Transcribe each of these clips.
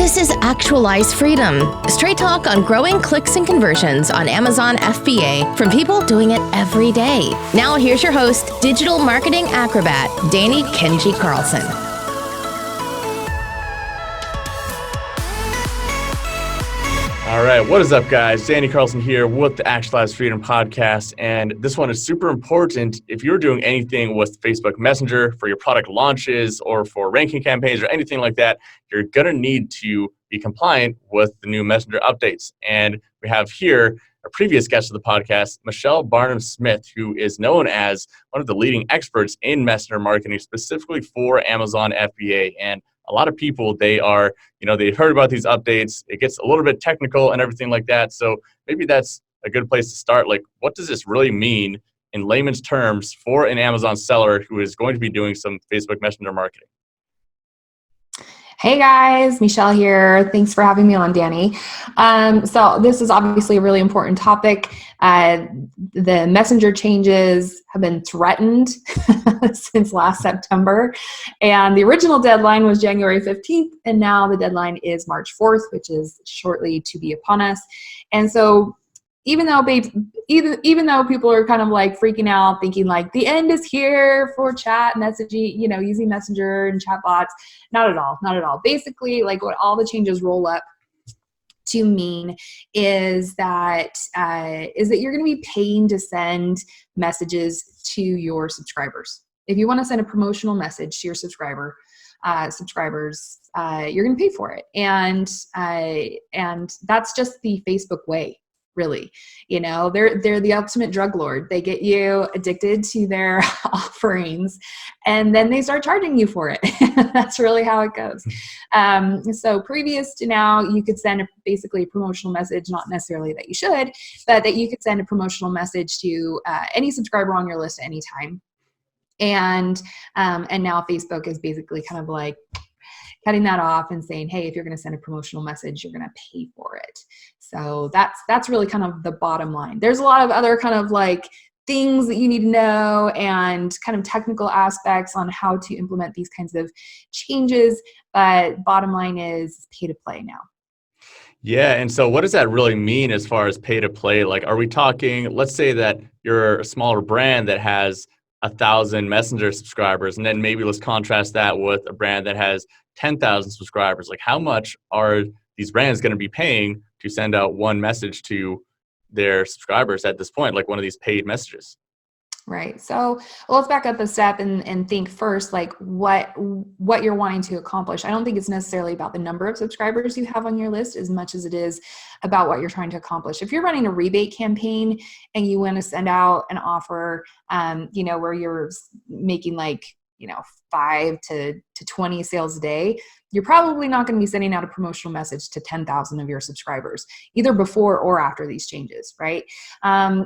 This is Actualize Freedom, straight talk on growing clicks and conversions on Amazon FBA from people doing it every day. Now here's your host, digital marketing acrobat, Danny Kenji Carlson. All right, what is up, guys? Danny Carlson here with the Actualize Freedom podcast, and this one is super important if you're doing anything with Facebook Messenger for your product launches or for ranking campaigns or anything like that. You're going to need to be compliant with the new Messenger updates. And we have here a previous guest of the podcast, Michelle Barnum-Smith, who is known as one of the leading experts in Messenger marketing, specifically for Amazon FBA. And a lot of people, they heard about these updates. It gets a little bit technical and everything like that. So maybe that's a good place to start. Like, what does this really mean in layman's terms for an Amazon seller who is going to be doing some Facebook Messenger marketing? Hey guys, Michelle here. Thanks for having me on, Danny. So this is obviously a really important topic. The Messenger changes have been threatened since last September, and the original deadline was January 15th, and now the deadline is March 4th, which is shortly to be upon us. And so even though people are kind of like freaking out, thinking like the end is here for chat messaging, using Messenger and chatbots, not at all. Basically, like what all the changes roll up to mean is that you're going to be paying to send messages to your subscribers. If you want to send a promotional message to your subscribers, you're going to pay for it, and that's just the Facebook way. Really, they're the ultimate drug lord. They get you addicted to their offerings, and then they start charging you for it. That's really how it goes. So previous to now, you could send basically a promotional message, not necessarily that you should, but that you could send a promotional message to any subscriber on your list at any time. And now Facebook is basically kind of like cutting that off and saying, hey, if you're going to send a promotional message, you're going to pay for it. So that's really kind of the bottom line. There's a lot of other kind of like things that you need to know and kind of technical aspects on how to implement these kinds of changes. But bottom line is pay to play now. Yeah. And so what does that really mean as far as pay to play? Like, are we talking, let's say that you're a smaller brand that has 1,000 Messenger subscribers, and then maybe let's contrast that with a brand that has 10,000 subscribers. Like, how much are these brands going to be paying to send out one message to their subscribers at this point, like one of these paid messages? Right. So let's back up a step and think first, like what you're wanting to accomplish. I don't think it's necessarily about the number of subscribers you have on your list as much as it is about what you're trying to accomplish. If you're running a rebate campaign and you want to send out an offer, where you're making like, 5 to 20 sales a day, you're probably not going to be sending out a promotional message to 10,000 of your subscribers, either before or after these changes, right?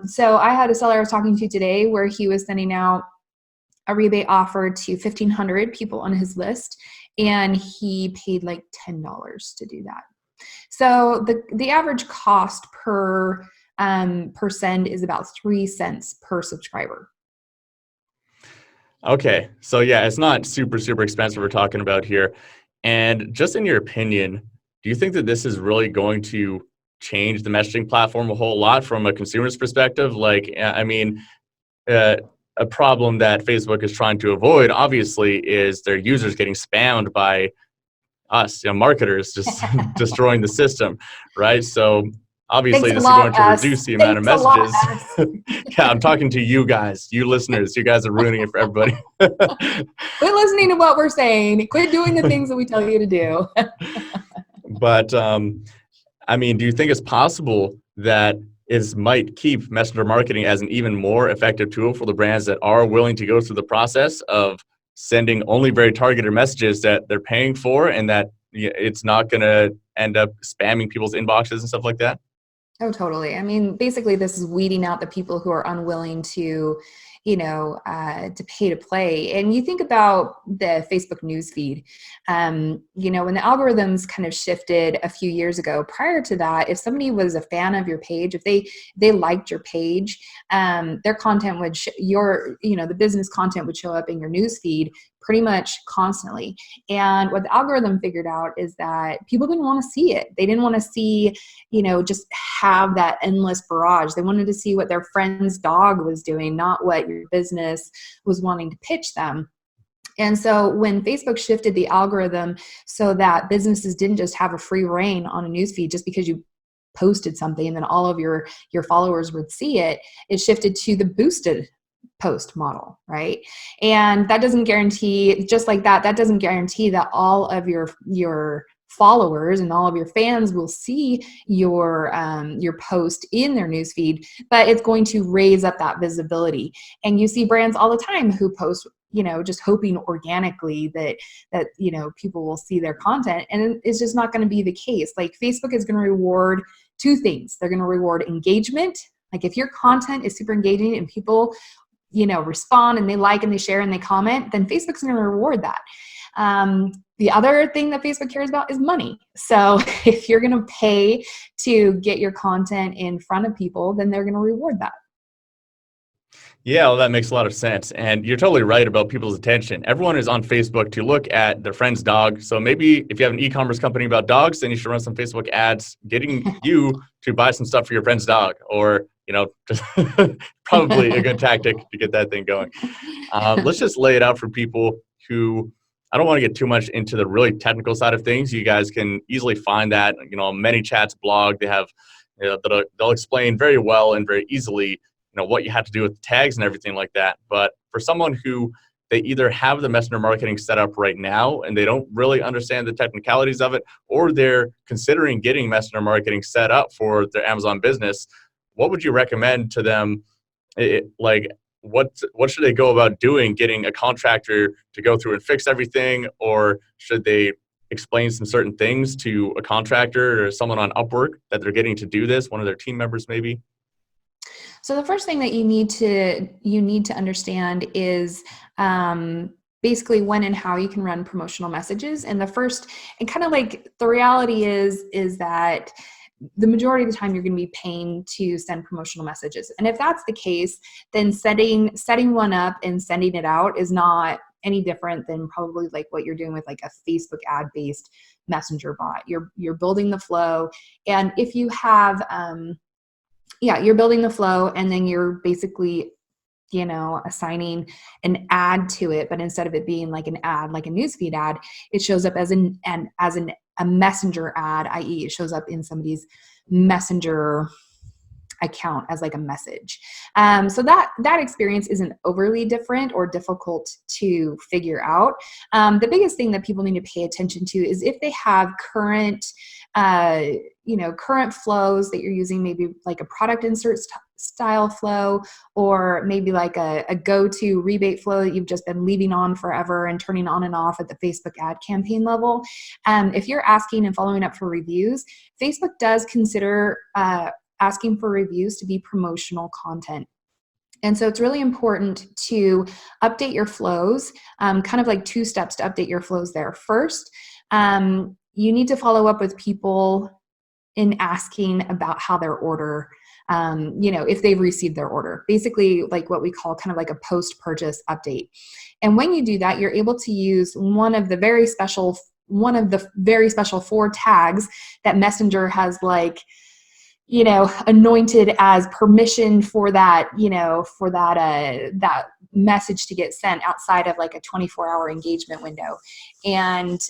So I had a seller I was talking to today where he was sending out a rebate offer to 1,500 people on his list, and he paid like $10 to do that. So the average cost per send is about 3 cents per subscriber. Okay. So yeah, it's not super, super expensive we're talking about here. And just in your opinion, do you think that this is really going to change the messaging platform a whole lot from a consumer's perspective? Like, I mean, a problem that Facebook is trying to avoid, obviously, is their users getting spammed by us, marketers, just destroying the system, right? So obviously, this is going to reduce the amount of messages. Yeah, I'm talking to you guys, you listeners. You guys are ruining it for everybody. Quit listening to what we're saying. Quit doing the things that we tell you to do. But, do you think it's possible that it might keep Messenger marketing as an even more effective tool for the brands that are willing to go through the process of sending only very targeted messages that they're paying for, and that it's not going to end up spamming people's inboxes and stuff like that? Oh, totally. I mean, basically, this is weeding out the people who are unwilling to, to pay to play. And you think about the Facebook newsfeed, when the algorithms kind of shifted a few years ago. Prior to that, if somebody was a fan of your page, if they liked your page, their content would the business content would show up in your newsfeed pretty much constantly. And what the algorithm figured out is that people didn't want to see it. They didn't want to see, just have that endless barrage. They wanted to see what their friend's dog was doing, not what your business was wanting to pitch them. And so when Facebook shifted the algorithm so that businesses didn't just have a free reign on a newsfeed just because you posted something and then all of your followers would see it, it shifted to the boosted post model, right? And that doesn't guarantee, just like that doesn't guarantee that all of your followers and all of your fans will see your post in their newsfeed, but it's going to raise up that visibility. And you see brands all the time who post, just hoping organically that people will see their content, and it's just not going to be the case. Like, Facebook is going to reward two things. They're going to reward engagement. Like, if your content is super engaging and people respond and they like and they share and they comment, then Facebook's going to reward that. The other thing that Facebook cares about is money. So if you're going to pay to get your content in front of people, then they're going to reward that. Yeah, well, that makes a lot of sense. And you're totally right about people's attention. Everyone is on Facebook to look at their friend's dog. So maybe if you have an e-commerce company about dogs, then you should run some Facebook ads getting you to buy some stuff for your friend's dog, or, just probably a good tactic to get that thing going. Let's just lay it out for people who, I don't want to get too much into the really technical side of things. You guys can easily find that, on ManyChat's blog. They have, they'll explain very well and very easily what you have to do with the tags and everything like that. But for someone who, they either have the messenger marketing set up right now and they don't really understand the technicalities of it, or they're considering getting messenger marketing set up for their Amazon business, what would you recommend to them? What should they go about doing, getting a contractor to go through and fix everything? Or should they explain some certain things to a contractor or someone on Upwork that they're getting to do this, one of their team members maybe? So the first thing that you need to understand is basically when and how you can run promotional messages. And the reality is that the majority of the time you're going to be paying to send promotional messages. And if that's the case, then setting one up and sending it out is not any different than probably like what you're doing with like a Facebook ad-based messenger bot. You're building the flow. And if you have you're building the flow, and then you're basically, assigning an ad to it. But instead of it being like an ad, like a newsfeed ad, it shows up as a messenger ad, i.e. it shows up in somebody's messenger account as like a message. So that experience isn't overly different or difficult to figure out. The biggest thing that people need to pay attention to is if they have current flows that you're using, maybe like a product insert style flow, or maybe like a go-to rebate flow that you've just been leaving on forever and turning on and off at the Facebook ad campaign level. If you're asking and following up for reviews, Facebook does consider asking for reviews to be promotional content. And so it's really important to update your flows, kind of like two steps to update your flows there. First, you need to follow up with people in asking about how their order, if they've received their order, basically like what we call kind of like a post-purchase update. And when you do that, you're able to use one of the very special 4 tags that Messenger has anointed as permission for that, that message to get sent outside of like a 24-hour engagement window. And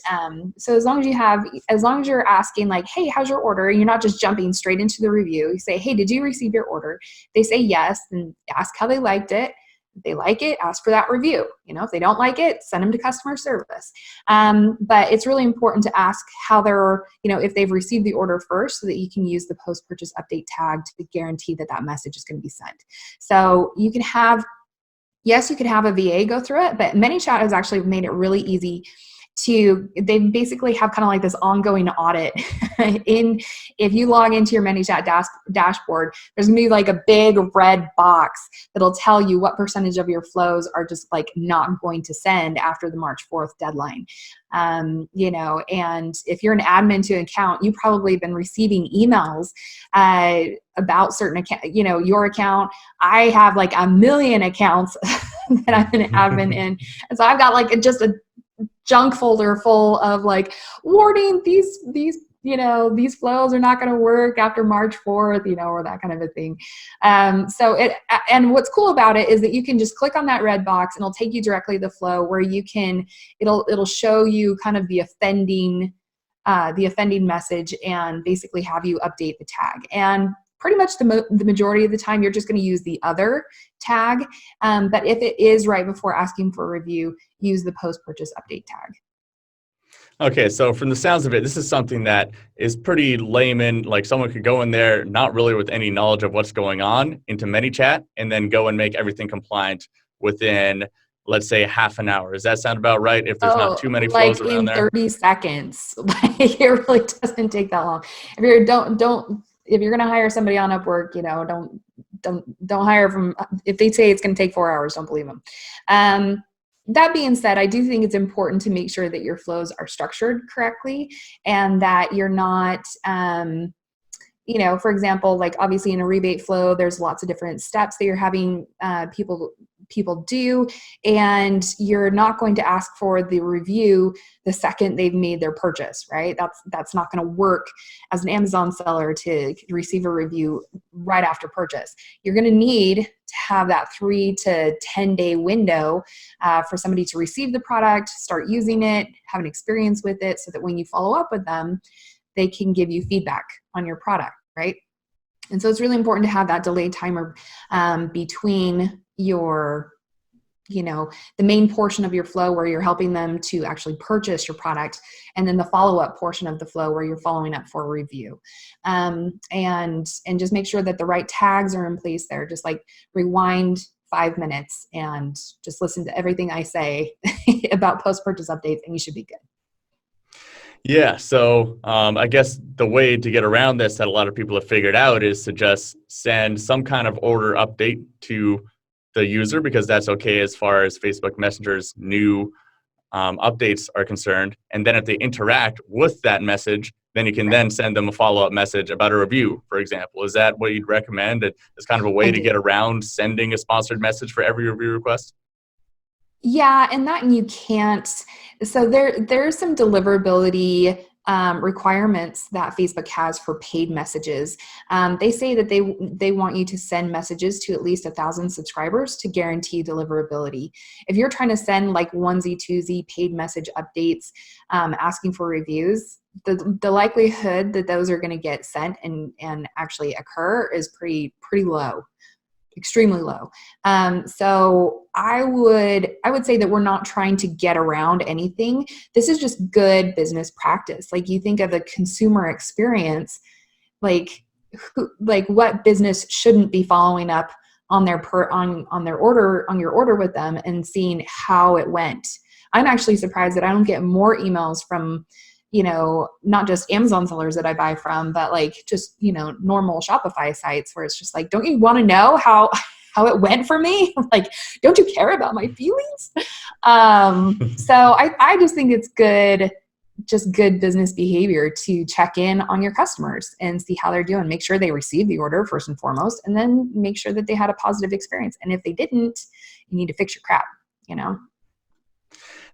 so as long as you're asking like, hey, how's your order? You're not just jumping straight into the review. You say, hey, did you receive your order? They say yes, and ask how they liked it. If they like it, ask for that review. If they don't like it, send them to customer service. But it's really important to ask how they're, if they've received the order first, so that you can use the post-purchase update tag to guarantee that message is going to be sent. So you could have a VA go through it, but ManyChat has actually made it really easy they basically have kind of like this ongoing audit. If you log into your ManyChat dashboard, there's gonna be like a big red box that'll tell you what percentage of your flows are just like not going to send after the March 4th deadline. And if you're an admin to an account, you probably have been receiving emails about certain account, your account. I have like a million accounts that I'm an admin in. And so I've got like just a junk folder full of like, warning, these flows are not going to work after March 4th, or that kind of a thing. And what's cool about it is that you can just click on that red box and it'll take you directly to the flow where it'll show you kind of the offending message and basically have you update the tag. And pretty much the majority of the time, you're just going to use the other tag. But if it is right before asking for a review, use the post-purchase update tag. Okay, so from the sounds of it, this is something that is pretty layman. Like someone could go in there, not really with any knowledge of what's going on, into ManyChat, and then go and make everything compliant within, let's say, half an hour. Does that sound about right? If there's not too many flows like around in there? 30 seconds. Like it really doesn't take that long. If you're going to hire somebody on Upwork, don't hire from, if they say it's going to take 4 hours, don't believe them. That being said, I do think it's important to make sure that your flows are structured correctly and that you're not, for example, like obviously in a rebate flow, there's lots of different steps that you're having people do, and you're not going to ask for the review the second they've made their purchase, right? That's not going to work as an Amazon seller to receive a review right after purchase. You're going to need to have that 3 to 10 day window for somebody to receive the product, start using it, have an experience with it, so that when you follow up with them, they can give you feedback on your product, right? And so it's really important to have that delayed timer between your, the main portion of your flow where you're helping them to actually purchase your product, and then the follow-up portion of the flow where you're following up for a review. And just make sure that the right tags are in place there. Just like rewind 5 minutes and just listen to everything I say about post-purchase updates, and you should be good. Yeah, so I guess the way to get around this that a lot of people have figured out is to just send some kind of order update to the user, because that's okay as far as Facebook Messenger's new updates are concerned. And then if they interact with that message, then you can then send them a follow-up message about a review, for example. Is that what you'd recommend? It's kind of a way to get around sending a sponsored message for every review request? Yeah, and that you can't. So there's some deliverability requirements that Facebook has for paid messages. They say that they want you to send messages to at least 1,000 subscribers to guarantee deliverability. If you're trying to send like onesie twosie paid message updates asking for reviews, the likelihood that those are going to get sent and actually occur is pretty low. Extremely low. So I would say that we're not trying to get around anything. This is just good business practice. Like you think of the consumer experience, like what business shouldn't be following up on their your order with them and seeing how it went. I'm actually surprised that I don't get more emails from not just Amazon sellers that I buy from, but like just, normal Shopify sites where it's just like, don't you want to know how it went for me? Like, don't you care about my feelings? So I just think it's just good business behavior to check in on your customers and see how they're doing. Make sure they received the order first and foremost, and then make sure that they had a positive experience. And if they didn't, you need to fix your crap,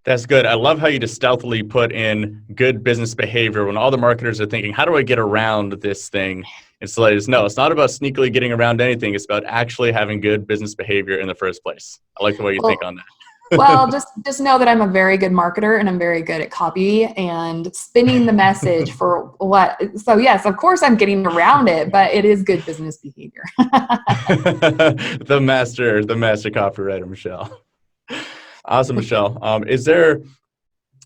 That's good. I love how you just stealthily put in good business behavior when all the marketers are thinking, how do I get around this thing? It's like, no, it's not about sneakily getting around anything. It's about actually having good business behavior in the first place. I like the way you think on that. Well, just know that I'm a very good marketer and I'm very good at copy and spinning the message for what. So yes, of course I'm getting around it, but it is good business behavior. The master copywriter, Michelle. Awesome, Michelle.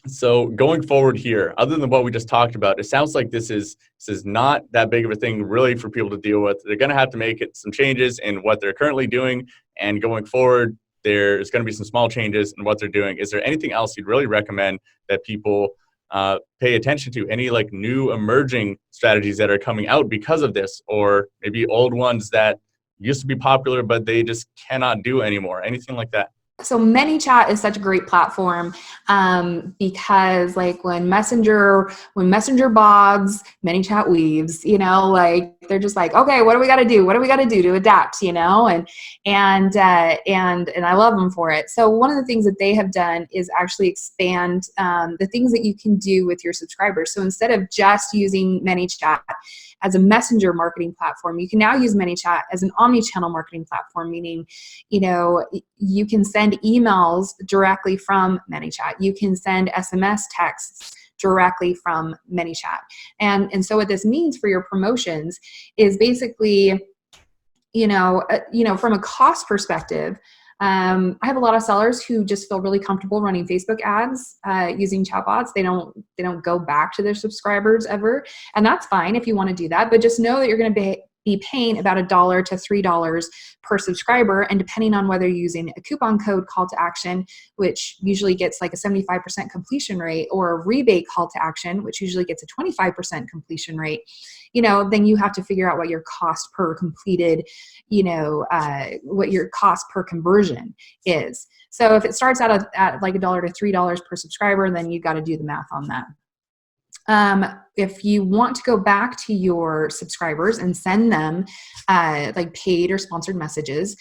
So going forward here, other than what we just talked about, it sounds like this is not that big of a thing really for people to deal with. They're going to have to make some changes in what they're currently doing, and going forward, there's going to be some small changes in what they're doing. Is there anything else you'd really recommend that people pay attention to? Any like new emerging strategies that are coming out because of this, or maybe old ones that used to be popular but they just cannot do anymore? Anything like that? So ManyChat is such a great platform because like when Messenger bogs, ManyChat weaves, like they're just like, okay, what do we got to do? What do we got to do to adapt? And I love them for it. So one of the things that they have done is actually expand the things that you can do with your subscribers. So instead of just using ManyChat as a messenger marketing platform, you can now use ManyChat as an omni-channel marketing platform, meaning, you can send emails directly from ManyChat. You can send SMS texts directly from ManyChat. And so what this means for your promotions is basically, from a cost perspective, I have a lot of sellers who just feel really comfortable running Facebook ads using chatbots. They don't go back to their subscribers ever, and that's fine if you want to do that. But just know that you're going to be paying about $1 to $3 per subscriber, and depending on whether you're using a coupon code call to action, which usually gets like a 75% completion rate, or a rebate call to action, which usually gets a 25% completion rate, then you have to figure out what your cost per completed, what your cost per conversion is. So if it starts out at like $1 to $3 per subscriber, then you got to do the math on that. If you want to go back to your subscribers and send them like paid or sponsored messages,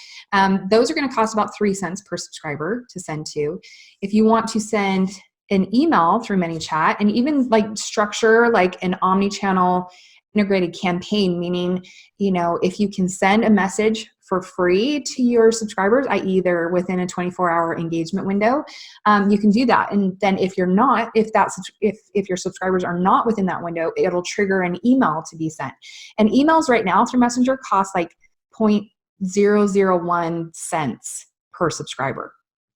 those are going to cost about 3 cents per subscriber to send to. If you want to send an email through ManyChat and even like structure like an omni-channel integrated campaign, meaning, if you can send a message for free to your subscribers, i.e. they're within a 24-hour engagement window, you can do that. And then if you're not, if your subscribers are not within that window, it'll trigger an email to be sent. And emails right now through Messenger cost like 0.001 cents per subscriber.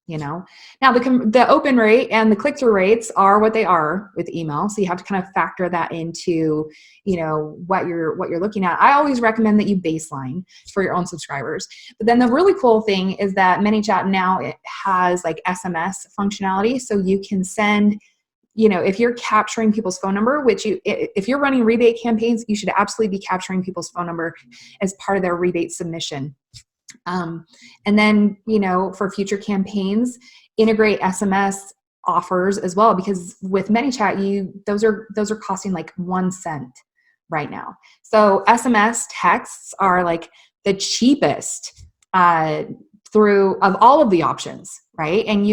Now the open rate and the click-through rates are what they are with email. So you have to kind of factor that into, what you're looking at. I always recommend that you baseline for your own subscribers. But then the really cool thing is that ManyChat now, it has like SMS functionality. So you can send, if you're capturing people's phone number, if you're running rebate campaigns, you should absolutely be capturing people's phone number as part of their rebate submission. And then, for future campaigns, integrate SMS offers as well, because with ManyChat, those are costing like 1 cent right now. So SMS texts are like the cheapest through of all of the options, right? And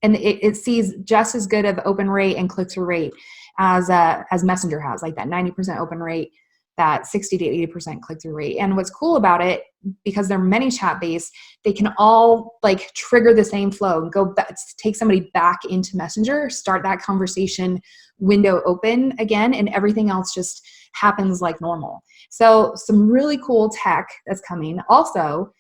it sees just as good of open rate and click-through rate as Messenger has, like that 90% open rate, that 60 to 80% click-through rate. And what's cool about it, because they're ManyChat based, they can all like trigger the same flow and go back, take somebody back into Messenger, start that conversation window open again, and everything else just happens like normal. So some really cool tech that's coming. Also,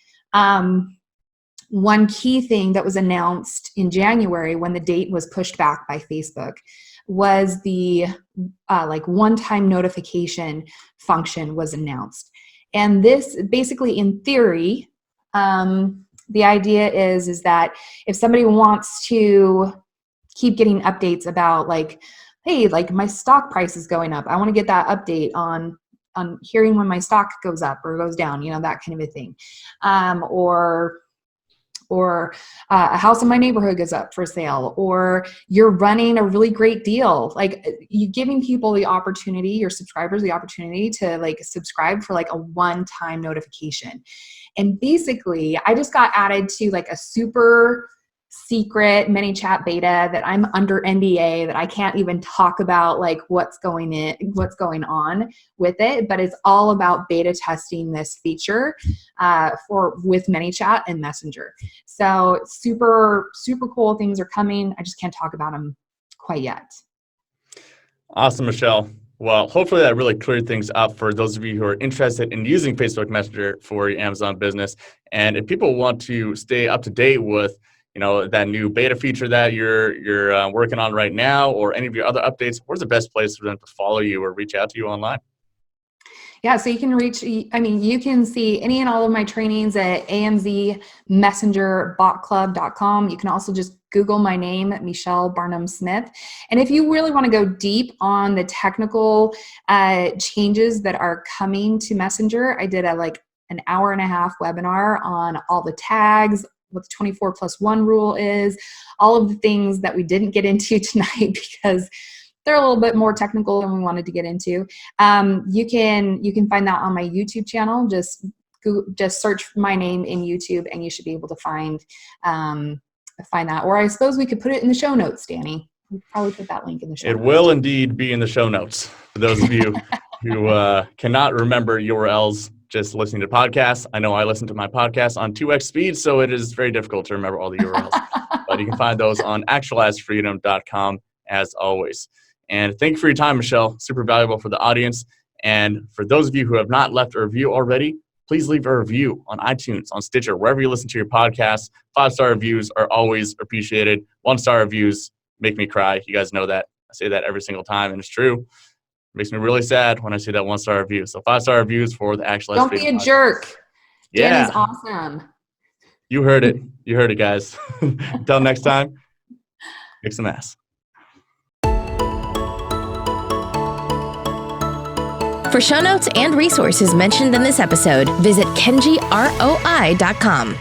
one key thing that was announced in January when the date was pushed back by Facebook was the like one-time notification function was announced. And this basically, in theory, the idea is that if somebody wants to keep getting updates about like, hey, like my stock price is going up, I want to get that update on hearing when my stock goes up or goes down, that kind of a thing. Or a house in my neighborhood goes up for sale, or you're running a really great deal. Like you giving people the opportunity, your subscribers the opportunity to like subscribe for like a one-time notification. And basically I just got added to like a super secret ManyChat beta that I'm under NDA, that I can't even talk about like what's going on with it, but it's all about beta testing this feature with ManyChat and Messenger. So super, super cool things are coming. I just can't talk about them quite yet. Awesome, Michelle. Well, hopefully that really cleared things up for those of you who are interested in using Facebook Messenger for your Amazon business. And if people want to stay up to date with that new beta feature that you're working on right now, or any of your other updates, where's the best place for them to follow you or reach out to you online? Yeah, so you can you can see any and all of my trainings at amzmessengerbotclub.com. You can also just Google my name, Michelle Barnum Smith. And if you really want to go deep on the technical changes that are coming to Messenger, I did an hour and a half webinar on all the tags, what the 24+1 rule is, all of the things that we didn't get into tonight because they're a little bit more technical than we wanted to get into. You can find that on my YouTube channel. Just search my name in YouTube and you should be able to find that. Or I suppose we could put it in the show notes, Danny. We'll probably put that link in the show notes. It will indeed be in the show notes. For those of you who cannot remember URLs just listening to podcasts, I know I listen to my podcast on 2x speed, so it is very difficult to remember all the URLs. But you can find those on actualizefreedom.com as always. And thank you for your time, Michelle. Super valuable for the audience. And for those of you who have not left a review already, please leave a review on iTunes, on Stitcher, wherever you listen to your podcasts. 5-star reviews are always appreciated. 1-star reviews make me cry. You guys know that. I say that every single time, and it's true. It makes me really sad when I see that 1-star review. So 5-star reviews for the Actualize Don't be a jerk. Yeah. Danny's awesome. You heard it. You heard it, guys. Until next time, kick some ass. For show notes and resources mentioned in this episode, visit kenjiroi.com.